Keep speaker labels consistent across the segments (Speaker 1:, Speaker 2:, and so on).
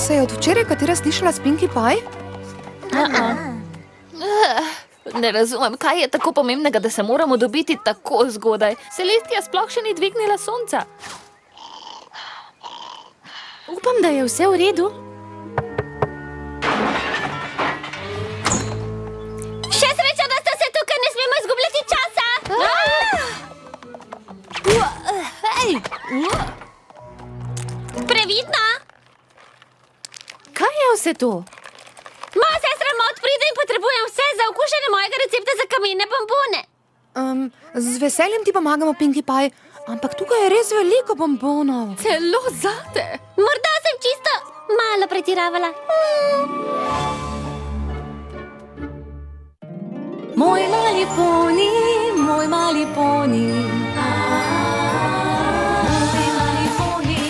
Speaker 1: Se je od včeraj katera slišala s Pinkie Pie?
Speaker 2: Ne razumem, kaj je tako pomembnega, da se moramo dobiti tako zgodaj. Celestija sploh še ni dvignila sonca.
Speaker 3: Upam, da je vse v redu.
Speaker 4: Še sreča, da ste se tukaj, ne smemo izgubljati časa!
Speaker 2: Hej!
Speaker 4: Previdno!
Speaker 3: Kaj je vse to?
Speaker 4: Moja sestra Mod pride in potrebujem vse za okušanje mojega recepta za kamene bombone.
Speaker 1: Z veseljem ti pomagamo, Pinkie Pie, ampak tukaj je res veliko bombonov.
Speaker 2: Celo zate!
Speaker 4: Morda sem čisto malo pretiravala.
Speaker 3: Moj mali poni, moj mali poni. Moj mali poni.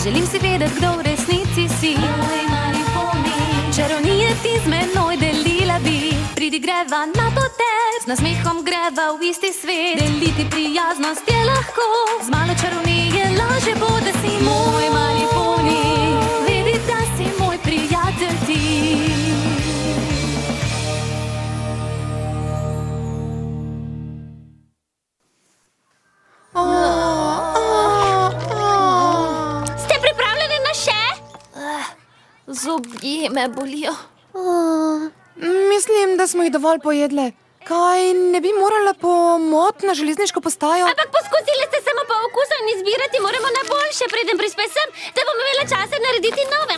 Speaker 3: Želim si vedeti, kdo v resnici si. Moj mali poni. Čarovnije ti z menoj delila bi. Pridi greva na potec, z nasmehom greva v isti svet. Deliti prijaznost je lahko, z malo čarovnije laže bo, da si moj mali poni. Vedi, da si moj prijatelj ti.
Speaker 4: Ste pripravljeni na še?
Speaker 2: Zobje me bolijo.
Speaker 1: Mislim, da smo jih dovolj pojedle. Kaj, ne bi morala po Mod na železniško postajo?
Speaker 4: Ampak poskusili ste samo po okusu in izbirati moramo najboljše, preden prispe sem, da bomo imela časa narediti nove.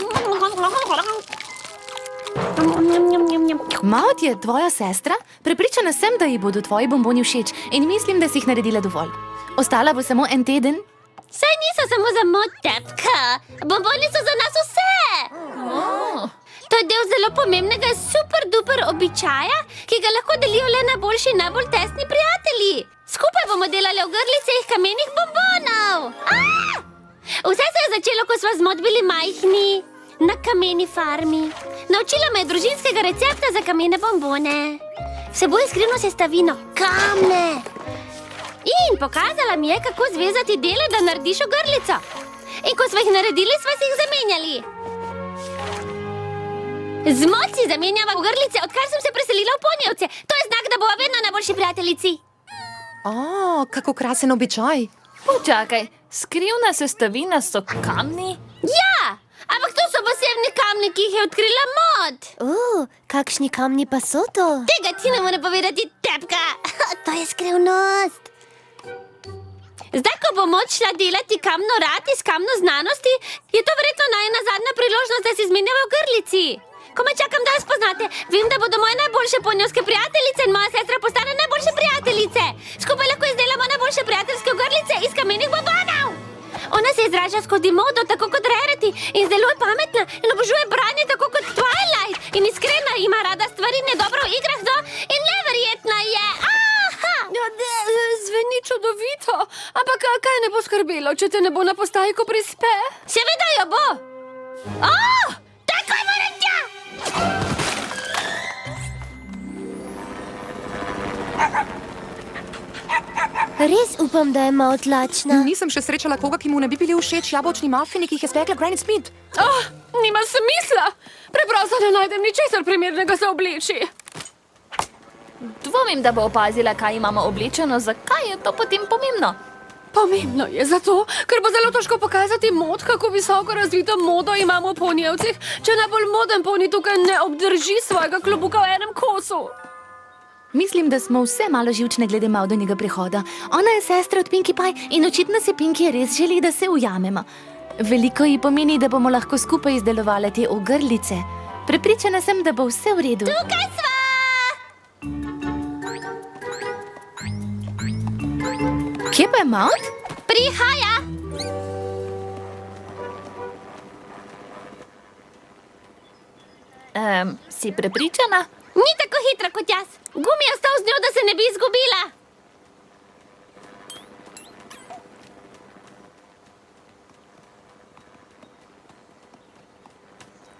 Speaker 3: Maud je tvoja sestra? Prepričana sem, da ji bodo tvoji bomboni všeč in mislim, da si jih naredila dovolj. Ostala bo samo en teden.
Speaker 4: Saj niso samo za Mod, tetka. Bomboni so za nas vse. To je del zelo pomembnega super duper običaja, ki ga lahko delijo le najboljši in najbolj tesni prijatelji. Skupaj bomo delali ogrlice kamenih bombonov. Vse se je začelo, ko sva z Mod bili majhni, na kameni farmi. Naučila me je družinskega recepta za kamene bombone. Vsebuje skrivno sestavino, kamne. In pokazala mi je, kako zvezati dele, da narediš ogrlico. In ko sva jih naredili, sva si jih zamenjali. Z Mod si zamenjava ogrlice, odkar sem se preselila v Ponjevce. To je znak, da bova vedno najboljši prijateljici.
Speaker 1: Kako krasen običaj.
Speaker 2: Počakaj, skrivna sestavina so kamni?
Speaker 4: Ja, ampak to so posebni kamni, ki jih je odkrila Mod.
Speaker 5: Kakšni kamni pa so to?
Speaker 4: Tega ti ne more povedati, tepka. To je skrivnost. Zdaj, ko bo Mod šla delati kamno rad iz kamno znanosti, je to verjetno najina zadnja priložnost, da si izmenjava v grlici. Komaj čakam, da jo spoznate. Vem, da bodo moje najboljše ponjevske prijateljice in moja sestra postane najboljše prijateljice. Skupaj lahko izdelamo najboljše prijateljske ogrlice iz kamenih bombonov. Ona se izraža skozi modo, tako kot Rarity, in zelo je pametna in obožuje branje, tako kot Twilight. In iskrena, ima rada stvari, ne dobro v igrah, in neverjetna je.
Speaker 2: Zveni čudovito, ampak kaj ne bo skrbelo, če te ne bo na postaji, ko prispe?
Speaker 4: Seveda jo bo. Takoj moram tja!
Speaker 5: Res upam, da je Maud lačna.
Speaker 1: Nisem še srečala koga, ki mu ne bi bili všeč jabolčni mafini, ki jih je spekla Granny Smith.
Speaker 2: Nima smisla. Preprosto ne najdem ničesar primernega za obleči. Dvomim, da bo opazila, kaj imamo oblečeno. Zakaj je to potem pomembno? Pomembno je zato, ker bo zelo težko pokazati Mod, kako visoko razvito modo imamo v Ponjevcih, če najbolj moden poni tukaj ne obdrži svojega klobuka v enem kosu.
Speaker 3: Mislim, da smo vse malo živčne glede Maudonjega prihoda. Ona je sestra od Pinkie Pie in očitno si Pinkie res želi, da se ujamemo. Veliko ji pomeni, da bomo lahko skupaj izdelovali te ogrlice. Prepričana sem, da bo vse v redu.
Speaker 4: Tukaj sva!
Speaker 3: Kje pa je Maud?
Speaker 4: Prihaja!
Speaker 2: Si prepričana?
Speaker 4: Ni tako hitra kot jaz. Gumi je ostal z njo, da se ne bi izgubila.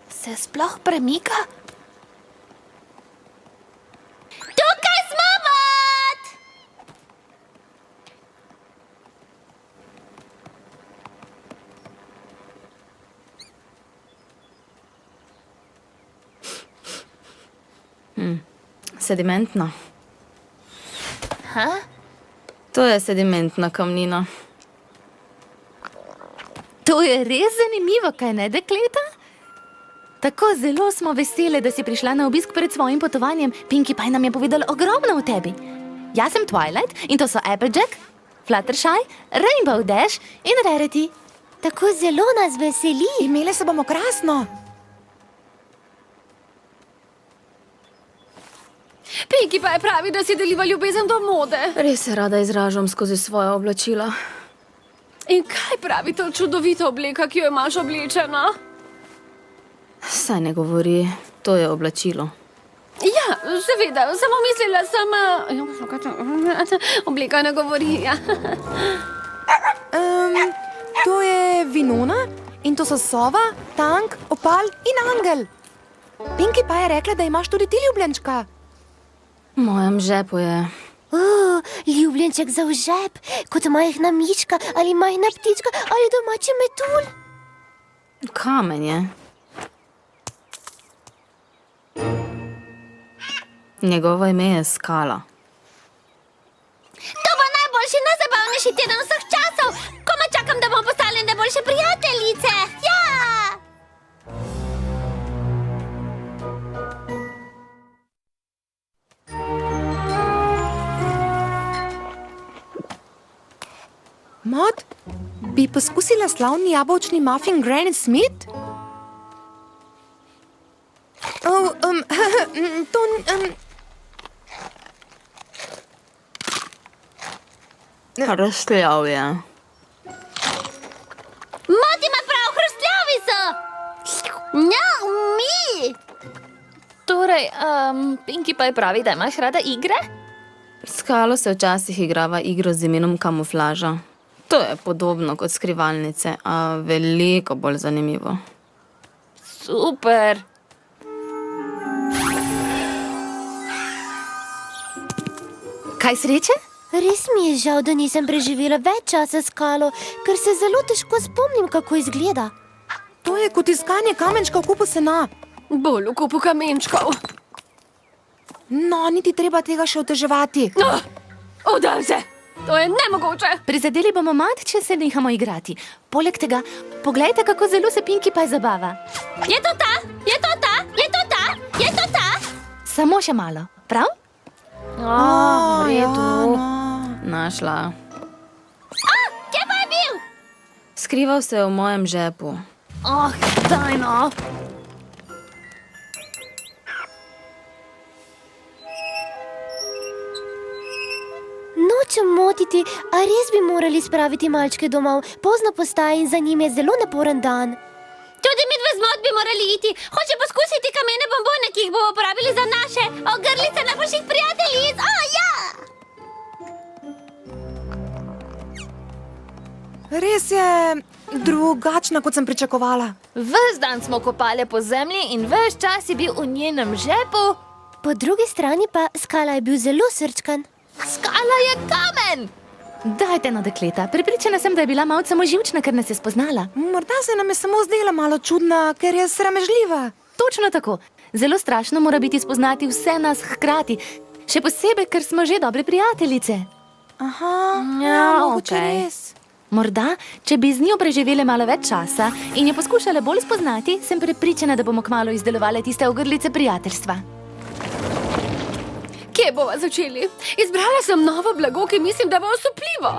Speaker 2: Se sploh premika?
Speaker 4: Tukaj smo, Mod!
Speaker 6: Sedimentna.
Speaker 1: Ha?
Speaker 6: To je sedimentna kamnina.
Speaker 3: To je res zanimivo, kaj ne, dekleta? Tako zelo smo vesele, da si prišla na obisk pred svojim potovanjem. Pinkie Pie nam je povedala ogromno o tebi. Jaz sem Twilight in to so Applejack, Fluttershy, Rainbow Dash in Rarity.
Speaker 5: Tako zelo nas veseli.
Speaker 1: Imeli se bomo krasno.
Speaker 2: Pinkie Pie pravi, da si deliva ljubezen do mode.
Speaker 6: Res se rada izražam skozi svoja oblačila.
Speaker 2: In kaj pravi to čudovita obleka, ki jo imaš oblečena?
Speaker 6: Saj ne govori, to je oblačilo.
Speaker 2: Ja, seveda, samo mislila sem... Obleka ne govori, ja.
Speaker 1: To je Vinona in to so sova, tank, opal in angel. Pinkie Pie je rekla, da imaš tudi ti ljubljenčka.
Speaker 6: V mojem žepu je.
Speaker 5: Ljubljenček za v žep, kot majhna mička ali majhna ptička ali domači metulj.
Speaker 6: Kamen je. Njegovo ime je Skala.
Speaker 4: To bo najboljši, najzabavnejši teden vseh časov. Komaj čakam, da bomo postali najboljše prijateljice. Ja!
Speaker 1: Mod, bi poskusila slavni jabolčni muffin Granny Smith? To...
Speaker 6: Razkljal je.
Speaker 4: Mod ima prav, hrustljavi so. No, mi!
Speaker 3: Torej, Pinkie Pie pravi, da imaš rada igre?
Speaker 6: Skalo se včasih igrava igro z imenom kamuflaža. To je podobno kot skrivalnice, a veliko bolj zanimivo.
Speaker 3: Super. Kaj sreče?
Speaker 5: Res mi je žal, da nisem preživela več časa s Skalo, ker se zelo težko spomnim, kako izgleda.
Speaker 1: To je kot iskanje kamenčka v kupu sena.
Speaker 2: Bolj v kupu kamenčkov.
Speaker 1: No, niti treba tega še oteževati.
Speaker 2: Udam se! To je nemogoče!
Speaker 3: Prizadeli bomo mat, če se nehamo igrati. Poleg tega, poglejte, kako zelo se Pinkie Pie zabava.
Speaker 4: Je to ta? Je to ta? Je to ta? Je to ta?
Speaker 3: Samo še malo, prav?
Speaker 6: V redu.
Speaker 1: no.
Speaker 6: Našla.
Speaker 4: Kje pa je bil?
Speaker 6: Skrival se je v mojem žepu.
Speaker 3: Daj no.
Speaker 5: Nočem motiti, a res bi morali spraviti malčke domov. Pozno postaja in za njim je zelo naporen dan.
Speaker 4: Tudi midve z Mod bi morali iti. Hoče poskusiti kamene bombone, ki jih bomo uporabili za naše ogrlice najboljših prijateljic. Ja!
Speaker 1: Res je drugačna, kot sem pričakovala.
Speaker 3: Ves dan smo kopali po zemlji in ves čas je bil v njenem žepu.
Speaker 5: Po drugi strani pa Skala je bil zelo srčkan.
Speaker 3: Skala je kamen! Dajte no, dekleta, prepričana sem, da je bila malce samoživčna, ker nas je spoznala.
Speaker 1: Morda se nam je samo zdela malo čudna, ker je sramežljiva.
Speaker 3: Točno tako. Zelo strašno mora biti spoznati vse nas hkrati. Še posebej, ker smo že dobre prijateljice.
Speaker 1: Aha,
Speaker 3: Ja,
Speaker 1: mogoče
Speaker 3: okej.
Speaker 1: res.
Speaker 3: Morda, če bi z njo preživele malo več časa in jo poskušale bolj spoznati, sem prepričana, da bomo kmalu izdelovali tiste ogrlice prijateljstva.
Speaker 2: Kje bova začeli? Izbrala sem novo blago, ki mislim, da bo osupljivo.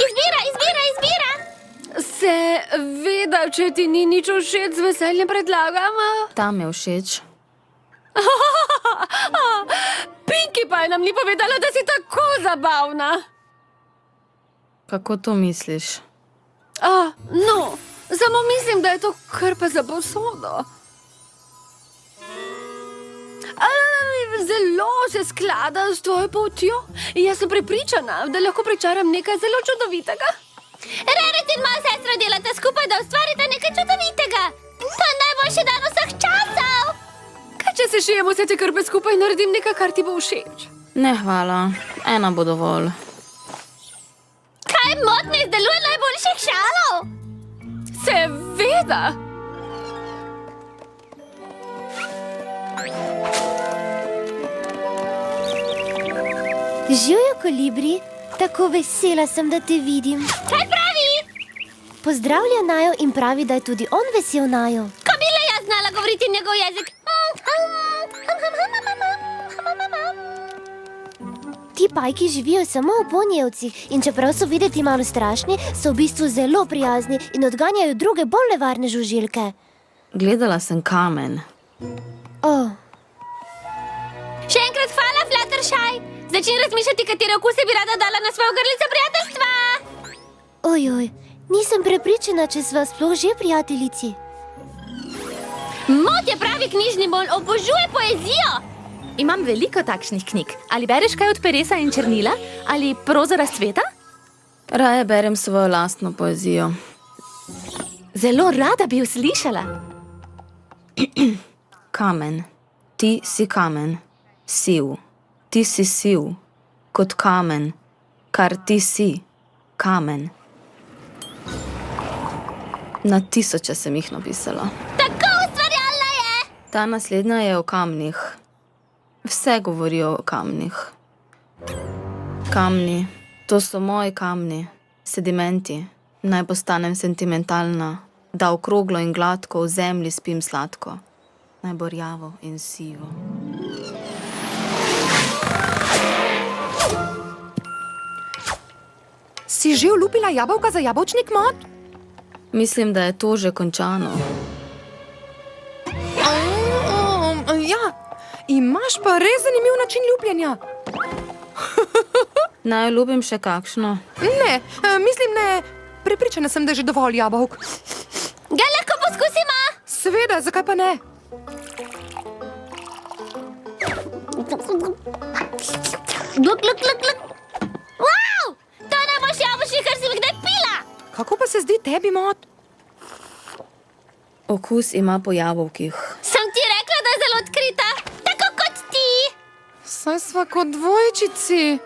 Speaker 4: Izbira, izbira, izbira!
Speaker 2: Seveda, če ti ni nič všeč, z veseljem predlagam.
Speaker 6: Tam je všeč.
Speaker 2: Pinkie Pie nam ni povedala, da si tako zabavna.
Speaker 6: Kako to misliš?
Speaker 2: No, samo mislim, da je to krpa za posodo. Zelo se sklada s tvojo potjo. Jaz sem prepričana, da lahko pričaram nekaj zelo čudovitega.
Speaker 4: Rarity in moja sestra delata skupaj, da ustvarita nekaj čudovitega. To je najboljši dan vseh časov.
Speaker 2: Kaj če se šijemo vse te krpe skupaj in naredim nekaj, kar ti bo všeč?
Speaker 6: Ne, hvala. Ena bo dovolj.
Speaker 4: Kaj Mod ne izdeluje najboljših šalov?
Speaker 2: Seveda!
Speaker 5: Živjo, kolibri, tako vesela sem, da te vidim.
Speaker 4: Kaj pravi?
Speaker 5: Pozdravlja Najo in pravi, da je tudi on vesel Najo.
Speaker 4: Ko bi le jaz znala govoriti njegov jezik.
Speaker 5: Ti pajki živijo samo v ponijevcih in čeprav so videti malo strašni, so v bistvu zelo prijazni in odganjajo druge bolj nevarne žuželke.
Speaker 6: Gledala sem kamen.
Speaker 4: Še enkrat hvala, Fluttershy. Začni razmišljati, katere okuse bi rada dala na svojo grlico prijateljstva.
Speaker 5: Ojoj, nisem prepričana, če sva sploh že prijateljici.
Speaker 4: Mod je pravi knjižni bolj, obožuje poezijo.
Speaker 2: Imam veliko takšnih knjig. Ali bereš kaj od Peresa in Črnila? Ali prozo razcveta?
Speaker 6: Raje berem svojo lastno poezijo.
Speaker 2: Zelo rada bi jo slišala.
Speaker 6: Kamen. Ti si kamen. Siv. Ti si siv. Kot kamen. Kar ti si. Kamen. Na tisoče sem jih napisala.
Speaker 4: Tako ustvarjalna je.
Speaker 6: Ta naslednja je o kamnih. Vse govorijo o kamnih. Kamni. To so moji kamni. Sedimenti. Naj postanem sentimentalna. Da okroglo in gladko v zemlji spim sladko. Naj bo rjavo in sivo.
Speaker 1: Si že olupila jabolka za jabolčnik, Mod?
Speaker 6: Mislim, da je to že končano.
Speaker 1: Ja, imaš pa res zanimiv način ljubljenja.
Speaker 6: Naj ljubim še kakšno?
Speaker 1: Ne, mislim ne. Prepričana sem, da je že dovolj jabolk.
Speaker 4: Ga lahko poskusimo?
Speaker 1: Seveda, zakaj pa ne?
Speaker 4: Gluk, gluk, gluk, gluk. Wow! To je najboljši jabolčnik, kar sem kdaj pila.
Speaker 1: Kako pa se zdi tebi, Mod?
Speaker 6: Okus ima po jabolkih.
Speaker 4: Sem ti rekla, da je zelo odkrita. Tako kot ti.
Speaker 1: Saj sva kot dvojčici.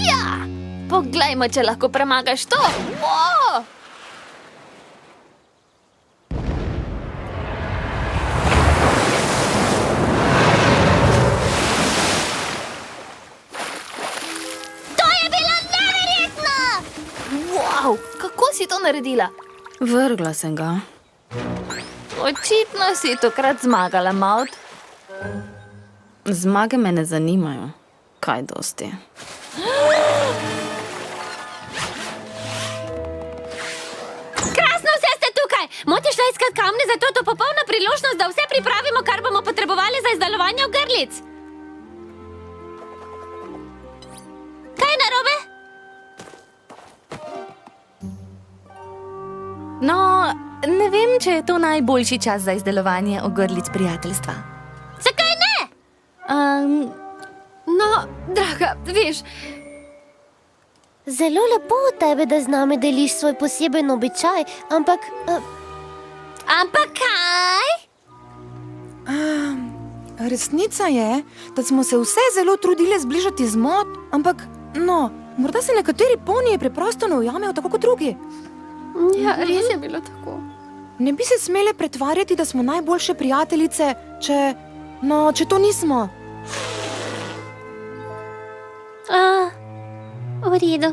Speaker 2: Ja! Poglejmo, če lahko premagaš to. Wow! Wow, kako si to naredila?
Speaker 6: Vrgla sem ga.
Speaker 2: Očitno si tokrat zmagala, Maud.
Speaker 6: Zmage me ne zanimajo. Kaj dosti.
Speaker 4: Krasno, vse ste tukaj. Mod je šla iskat kamne, zato je to popolna priložnost, da vse pripravimo, kar bomo potrebovali za izdelovanje ogrlic. Kaj je narobe?
Speaker 2: No, ne vem, če je to najboljši čas za izdelovanje ogrlic prijateljstva.
Speaker 4: Zakaj ne?
Speaker 2: No, draga, veš,
Speaker 5: Zelo lepo od tebe, da z nami deliš svoj poseben običaj, ampak...
Speaker 4: Ampak kaj?
Speaker 1: Resnica je, da smo se vse zelo trudile zbližati z Mod, ampak, no, morda se nekateri poniji preprosto ne ujamejo tako kot drugi.
Speaker 2: ja, res je bilo tako.
Speaker 1: Ne bi se smele pretvarjati, da smo najboljše prijateljice, če to nismo.
Speaker 4: V redu.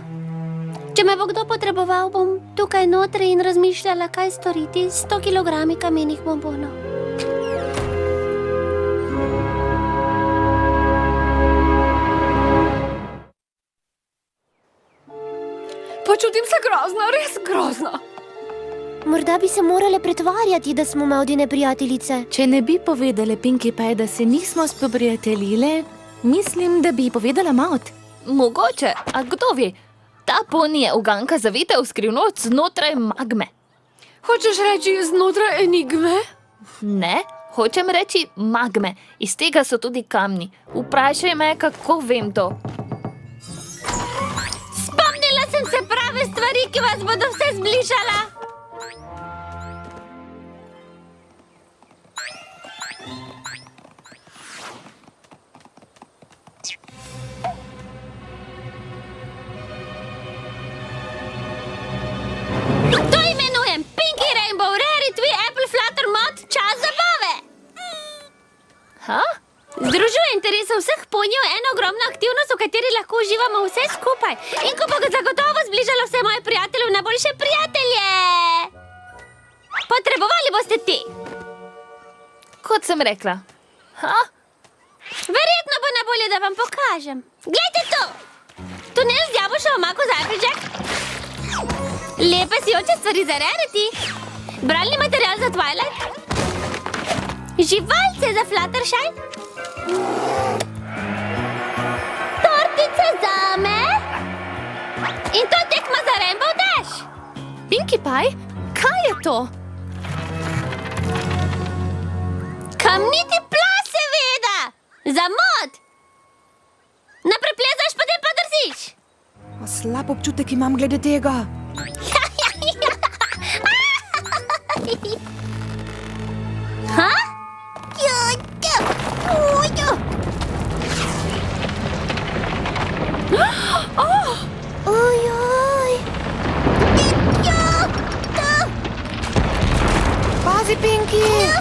Speaker 4: Če me bo kdo potreboval, bom tukaj notri in razmišljala, kaj storiti s 100 kilogrami kamenih bombonov.
Speaker 2: Počutim se grozno, res grozno.
Speaker 5: Morda bi se morale pretvarjati, da smo Maudine prijateljice.
Speaker 2: Če ne bi povedale Pinkie Pie, da se nismo spoprijateljile, mislim, da bi ji povedala Maud. Mogoče, a kdo ve? Ta poni je uganka zavita v skrivnost znotraj magme. Hočeš reči znotraj enigme? Ne, hočem reči magme. Iz tega so tudi kamni. Vprašaj me, kako vem to.
Speaker 4: Spomnila sem se prave stvari, ki vas bodo vse zbližala. To imenujem Pinkie Rainbow Rarity Apple Flutter Mod Združuje interese vseh ponijev eno ogromno aktivnost, v kateri lahko uživamo vse skupaj. In ko bo zagotovo zbližalo vse moje prijatelje v najboljše prijatelje. Potrebovali boste ti.
Speaker 2: Kot sem rekla.
Speaker 4: Verjetno bo najbolje, da vam pokažem. Glejte to! Tunel z jabolčno omako za Applejack. Lepe sijoče stvari za Rarity. Bralni material za Twilight. Živalce za Fluttershy. Tortice zame. In to tekma za Rainbow Dash.
Speaker 1: Pinkie Pie, kaj je to?
Speaker 4: Kamniti plas, seveda. Za mod. Naprej plezaš, potem pa držiš.
Speaker 1: Slab občutek imam glede tega.
Speaker 4: Ha?
Speaker 5: Ojoj!
Speaker 1: Pazi, Pinkie!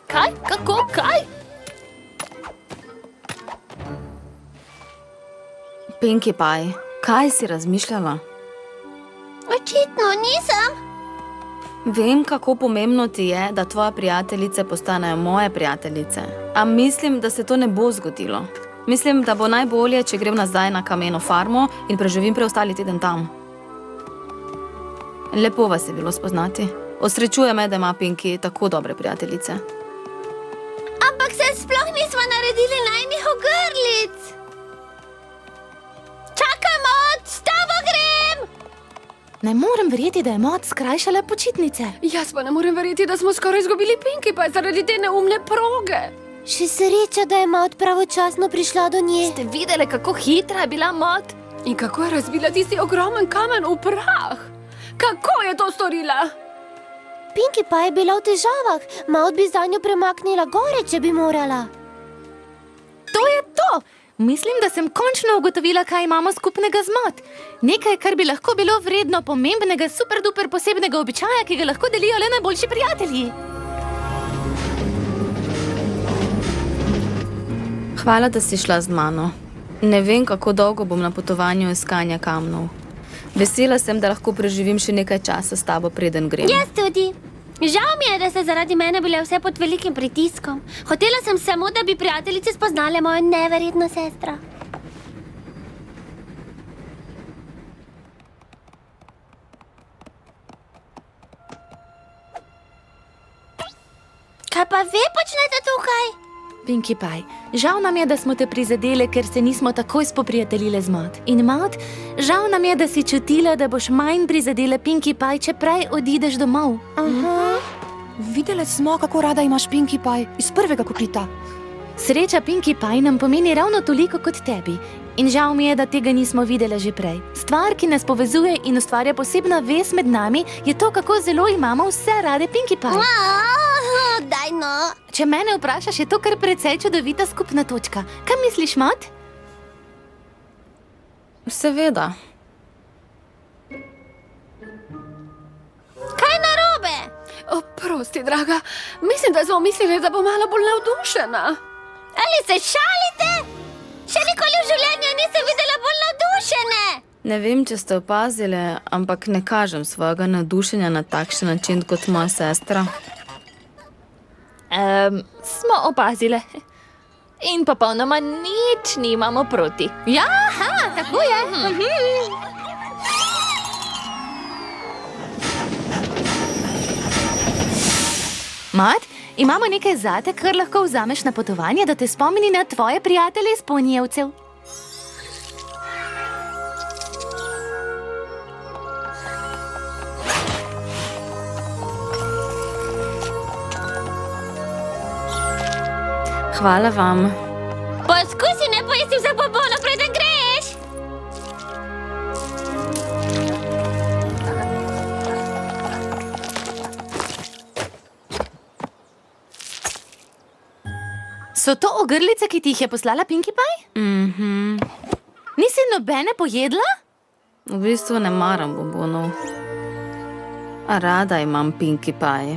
Speaker 2: Kaj? Kako? Kaj?
Speaker 6: Pinkie Pie, kaj si razmišljala?
Speaker 4: Očitno nisem.
Speaker 6: Vem, kako pomembno ti je, da tvoje prijateljice postanejo moje prijateljice. A mislim, da se to ne bo zgodilo. Mislim, da bo najbolje, če grem nazaj na kameno farmo in preživim preostali teden tam. Lepo vas je bilo spoznati. Osrečuje me, da ima Pinkie tako dobre prijateljice.
Speaker 4: Ampak se sploh nismo naredili najnih ogrlic. Čakaj, Mod, s tabo grem!
Speaker 1: Ne morem verjeti, da je Mod skrajšala počitnice.
Speaker 2: Jaz pa ne morem verjeti, da smo skoraj izgubili Pinkie Pie zaradi te neumne proge.
Speaker 5: Še sreča, da je Maud pravočasno prišla do nje.
Speaker 2: Ste videli, kako hitra je bila Mod? In kako je razbila tisti ogromen kamen v prah? Kako je to storila?
Speaker 5: Pinkie Pie je bila v težavah. Maud bi zanjo premaknila gore, če bi morala.
Speaker 1: To je to! Mislim, da sem končno ugotovila, kaj imamo skupnega z Mod. Nekaj, kar bi lahko bilo vredno pomembnega, super duper posebnega običaja, ki ga lahko delijo le najboljši prijatelji.
Speaker 6: Hvala, da si šla z mano. Ne vem, kako dolgo bom na potovanju iskanja kamnov. Vesela sem, da lahko preživim še nekaj časa s tabo, preden grem.
Speaker 4: Jaz tudi. Žal mi je, da ste zaradi mene bile vse pod velikim pritiskom. Hotela sem samo, da bi prijateljice spoznale mojo neverjetno sestro. Kaj pa vi počnete tukaj?
Speaker 1: Pinkie Pie, žal nam je, da smo te prizadele, ker se nismo takoj spoprijateljile z Mod. In Mod, žal nam je, da si čutila, da boš manj prizadela Pinkie Pie, če prej odideš domov. Videli smo, kako rada imaš Pinkie Pie iz prvega koplita. Sreča Pinkie Pie nam pomeni ravno toliko kot tebi. In žal mi je, da tega nismo videli že prej. Stvar, ki nas povezuje in ustvarja posebna vez med nami, je to, kako zelo imamo vse rade Pinkie Pie.
Speaker 4: Daj no.
Speaker 1: Če mene vprašaš, je to kar precej čudovita skupna točka. Kaj misliš, Mod?
Speaker 6: Seveda.
Speaker 4: Kaj je narobe?
Speaker 2: Prosti, draga. Mislim, da smo mislili, da bo malo bolj navdušena.
Speaker 4: Ali se šalite? Še nikoli v življenju nisem videla bolj navdušene.
Speaker 6: Ne vem, če ste opazili, ampak ne kažem svojega navdušenja na takšen način kot moja sestra.
Speaker 2: Smo opazile. In popolnoma nič nimamo proti.
Speaker 1: Ja, tako je. Mod, imamo nekaj zate, kar lahko vzameš na potovanje, da te spomni na tvoje prijatelje iz Ponijevcev.
Speaker 6: Hvala vam.
Speaker 4: Poskusi ne pojesti vse bombonov, preden greš.
Speaker 1: So to ogrlice, ki ti jih je poslala Pinkie Pie? Nisi nobene pojedla?
Speaker 6: V bistvu ne maram bombonov. A rada imam Pinkie Pie.